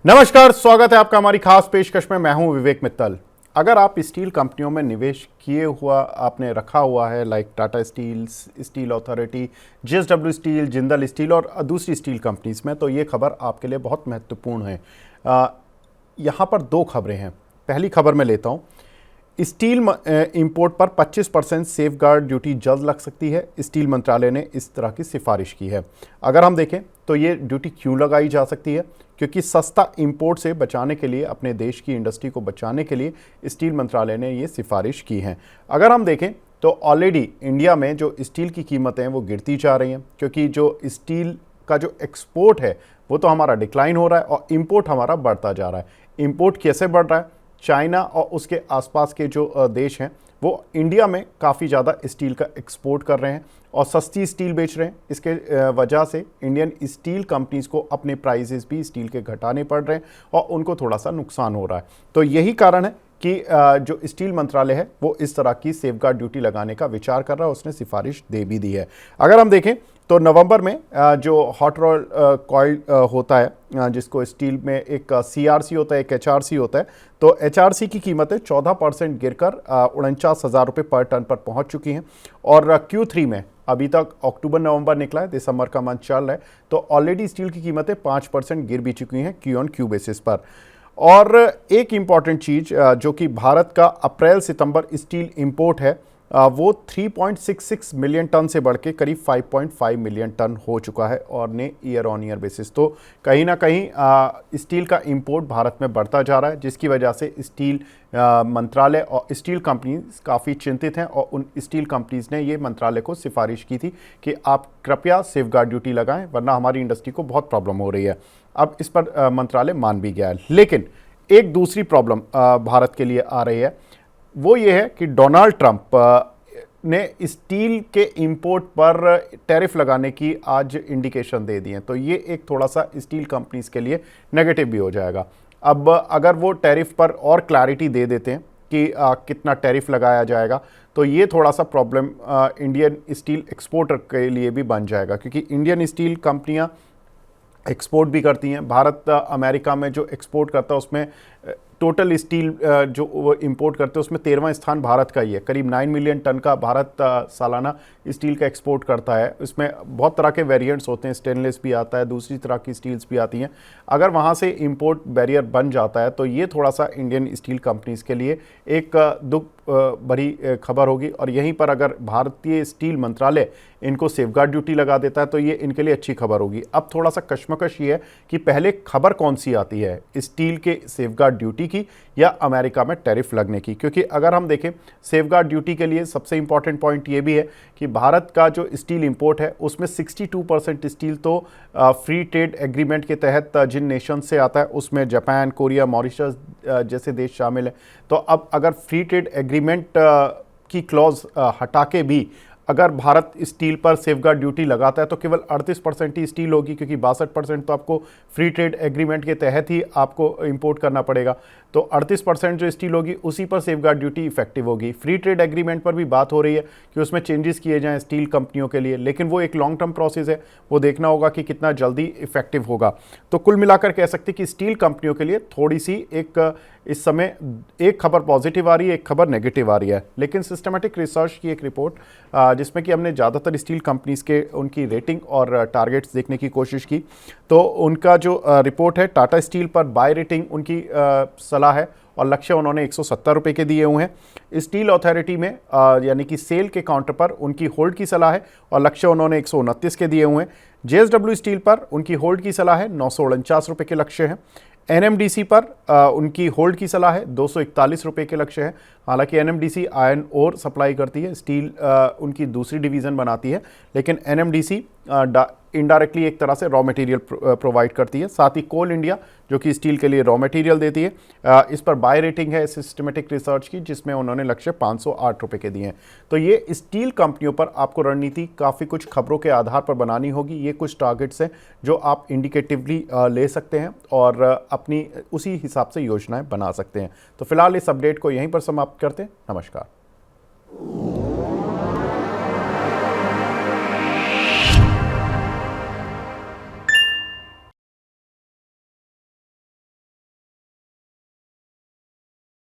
नमस्कार, स्वागत है आपका हमारी खास पेशकश में। मैं हूं विवेक मित्तल। अगर आप स्टील कंपनियों में निवेश किए हुआ आपने रखा हुआ है, like Tata steel, steel authority, JSW steel, Jindal steel और दूसरी स्टील कंपनीज में, तो ये खबर आपके लिए बहुत महत्वपूर्ण है। यहाँ पर दो खबरें हैं। पहली खबर मैं लेता हूँ। स्टील इंपोर्ट पर 25% सेफगार्ड ड्यूटी जल्द लग सकती है। स्टील मंत्रालय ने इस तरह की सिफारिश की है। अगर हम देखें तो ये ड्यूटी क्यों लगाई जा सकती है, क्योंकि सस्ता इंपोर्ट से बचाने के लिए, अपने देश की इंडस्ट्री को बचाने के लिए स्टील मंत्रालय ने ये सिफारिश की है। अगर हम देखें तो ऑलरेडी इंडिया में जो स्टील की कीमतें हैं वो गिरती जा रही हैं, क्योंकि जो स्टील का जो एक्सपोर्ट है वो तो हमारा डिक्लाइन हो रहा है और इंपोर्ट हमारा बढ़ता जा रहा है। इंपोर्ट कैसे बढ़ रहा है? चाइना और उसके आसपास के जो देश हैं वो इंडिया में काफ़ी ज़्यादा स्टील का एक्सपोर्ट कर रहे हैं और सस्ती स्टील बेच रहे हैं। इसके वजह से इंडियन स्टील कंपनीज़ को अपने प्राइसेस भी स्टील के घटाने पड़ रहे हैं और उनको थोड़ा सा नुकसान हो रहा है। तो यही कारण है कि जो स्टील मंत्रालय है वो इस तरह की सेफगार्ड ड्यूटी लगाने का विचार कर रहा है। उसने सिफारिश दे भी दी है। अगर हम देखें तो नवंबर में जो हॉट रोल कॉइल होता है, जिसको स्टील में एक सीआरसी होता है, एक एचआरसी होता है, तो एचआरसी की कीमतें 14% गिरकर 49,000 रुपये पर टन पर पहुंच चुकी हैं। और Q3 में अभी तक अक्टूबर नवंबर निकला है, दिसंबर का मंथ चल रहा है, तो ऑलरेडी स्टील की कीमतें 5% गिर भी चुकी हैं Q on Q बेसिस पर। और एक इम्पॉर्टेंट चीज़ जो कि भारत का अप्रैल सितंबर स्टील इंपोर्ट है, वो 3.66 मिलियन टन से बढ़ के करीब 5.5 मिलियन टन हो चुका है और ने ईयर ऑन ईयर बेसिस। तो कहीं ना कहीं स्टील का इंपोर्ट भारत में बढ़ता जा रहा है, जिसकी वजह से स्टील मंत्रालय और स्टील कंपनीज काफ़ी चिंतित हैं और उन स्टील कंपनीज ने ये मंत्रालय को सिफारिश की थी कि आप कृपया सेफगार्ड ड्यूटी लगाएं, वरना हमारी इंडस्ट्री को बहुत प्रॉब्लम हो रही है। अब इस पर मंत्रालय मान भी गया है। लेकिन एक दूसरी प्रॉब्लम भारत के लिए आ रही है, वो ये है कि डोनाल्ड ट्रंप ने स्टील के इंपोर्ट पर टैरिफ लगाने की आज इंडिकेशन दे दी है। तो ये एक थोड़ा सा स्टील कंपनीज के लिए नेगेटिव भी हो जाएगा। अब अगर वो टैरिफ पर और क्लैरिटी दे देते हैं कि कितना टैरिफ लगाया जाएगा, तो ये थोड़ा सा प्रॉब्लम इंडियन स्टील एक्सपोर्टर के लिए भी बन जाएगा, क्योंकि इंडियन स्टील कंपनियां एक्सपोर्ट भी करती हैं। भारत अमेरिका में जो एक्सपोर्ट करता है उसमें टोटल स्टील जो वो इंपोर्ट करते हैं उसमें 13वां स्थान भारत का ही है। करीब 9 मिलियन टन का भारत सालाना स्टील का एक्सपोर्ट करता है। इसमें बहुत तरह के वेरिएंट्स होते हैं, स्टेनलेस भी आता है, दूसरी तरह की स्टील्स भी आती हैं। अगर वहाँ से इंपोर्ट बैरियर बन जाता है तो ये थोड़ा सा इंडियन स्टील कंपनीज के लिए एक दुख भरी खबर होगी। और यहीं पर अगर भारतीय स्टील मंत्रालय इनको सेफगार्ड ड्यूटी लगा देता है तो ये इनके लिए अच्छी खबर होगी। अब थोड़ा सा कश्मकश ये है कि पहले खबर कौन सी आती है, स्टील के सेफगार्ड ड्यूटी की या अमेरिका में टैरिफ लगने की। क्योंकि अगर हम देखें सेफगार्ड ड्यूटी के लिए सबसे इंपॉर्टेंट पॉइंट ये भी है कि भारत का जो स्टील इंपोर्ट है उसमें 62% स्टील तो फ्री ट्रेड एग्रीमेंट के तहत जिन नेशन से आता है उसमें जापान, कोरिया, मॉरिशस जैसे देश शामिल हैं। तो अब अगर फ्री ट्रेड एग्रीमेंट की क्लॉज हटा के भी अगर भारत स्टील पर सेफगार्ड ड्यूटी लगाता है तो केवल 38% ही स्टील होगी, क्योंकि 62% तो आपको फ्री ट्रेड एग्रीमेंट के तहत ही आपको इंपोर्ट करना पड़ेगा। तो 38% जो स्टील होगी उसी पर सेफगार्ड ड्यूटी इफेक्टिव होगी। फ्री ट्रेड एग्रीमेंट पर भी बात हो रही है कि उसमें चेंजेस किए जाएं स्टील कंपनियों के लिए, लेकिन वो एक लॉन्ग टर्म प्रोसेस है, वो देखना होगा कि कितना जल्दी इफेक्टिव होगा। तो कुल मिलाकर कह सकते हैं कि स्टील कंपनियों के लिए थोड़ी सी एक इस समय एक खबर पॉजिटिव आ रही है, एक खबर नेगेटिव आ रही है। लेकिन सिस्टमैटिक रिसर्च की एक रिपोर्ट जिसमें कि हमने ज़्यादातर स्टील कंपनीज के उनकी रेटिंग और टारगेट्स देखने की कोशिश की, तो उनका जो रिपोर्ट है, टाटा स्टील पर बाय रेटिंग उनकी सलाह है और लक्ष्य उन्होंने 170 रुपये के दिए हुए हैं। स्टील अथॉरिटी में यानी कि सेल के काउंटर पर उनकी होल्ड की सलाह है और लक्ष्य उन्होंने 129 के दिए हुए हैं। जेएसडब्ल्यू स्टील पर उनकी होल्ड की सलाह है, 949 रुपये के लक्ष्य हैं। एनएमडीसी पर उनकी होल्ड की सलाह है, 241 रुपये के लक्ष्य है। हालांकि एनएमडीसी आयरन ओर सप्लाई करती है, स्टील उनकी दूसरी डिवीज़न बनाती है, लेकिन एनएमडीसी इनडायरेक्टली एक तरह से रॉ मटेरियल प्रोवाइड करती है। साथ ही कोल इंडिया जो कि स्टील के लिए रॉ मटेरियल देती है, इस पर बाय रेटिंग है सिस्टमेटिक रिसर्च की, जिसमें उन्होंने लक्ष्य 508 रुपये के दिए हैं। तो ये स्टील कंपनियों पर आपको रणनीति काफ़ी कुछ खबरों के आधार पर बनानी होगी। ये कुछ टारगेट्स हैं जो आप इंडिकेटिवली ले सकते हैं और अपनी उसी हिसाब से योजनाएं बना सकते हैं। तो फिलहाल इस अपडेट को यहीं पर समाप्त करते हैं। नमस्कार।